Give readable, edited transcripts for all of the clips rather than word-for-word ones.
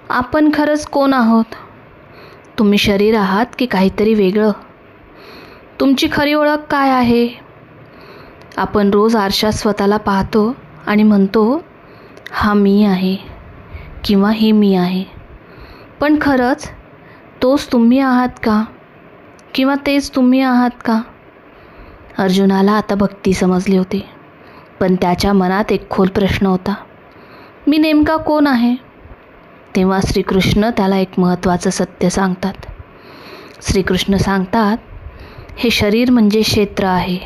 आपण खरंच कोण आहोत? तुम्ही शरीर आहात की काहीतरी वेगळं? तुमची खरी ओळख काय आहे? आपण रोज आरशात स्वतःला पाहतो आणि म्हणतो, हा मी आहे किंवा ही मी आहे. पण खरंच तोच तुम्ही आहात का? किंवा तेच तुम्ही आहात का? अर्जुनाला आता भक्ती समजली होती, पण त्याच्या मनात एक खोल प्रश्न होता, मी नेमका कोण आहे? तेव्हा श्रीकृष्ण त्याला एक महत्त्वाचं सत्य सांगतात. श्रीकृष्ण सांगतात, हे शरीर म्हणजे क्षेत्र आहे,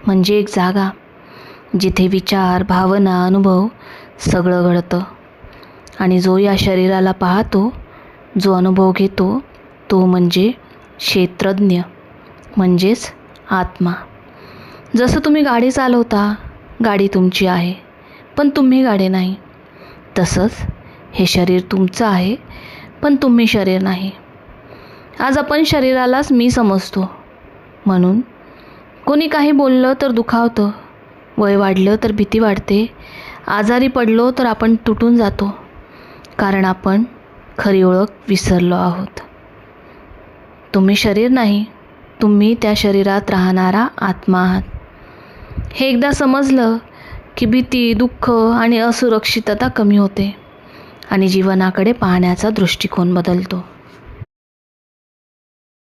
म्हणजे एक जागा जिथे विचार, भावना, अनुभव सगळं घडतं. आणि जो या शरीराला पाहतो, जो अनुभव घेतो, तो म्हणजे क्षेत्रज्ञ, म्हणजेच आत्मा. जसं तुम्ही गाडी चालवता, गाडी तुमची आहे, पण तुम्ही गाडी नाही. तसंच हे शरीर तुमचं आहे, पण तुम्ही शरीर नाही. आज आपण शरीरालाच मी समजतो. म्हणून कोणी काही बोललं तर दुखावतं, वय वाढलं तर भीती वाटते, आजारी पडलो तर आपण तुटून जातो, कारण आपण खरी ओळख विसरलो आहोत. तुम्ही शरीर नाही, तुम्ही त्या शरीरात राहणारा आत्मा आहात. हे एकदा समजलं की भीती, दुःख आणि असुरक्षितता कमी होते आणि जीवनाकडे पाहण्याचा दृष्टिकोन बदलतो.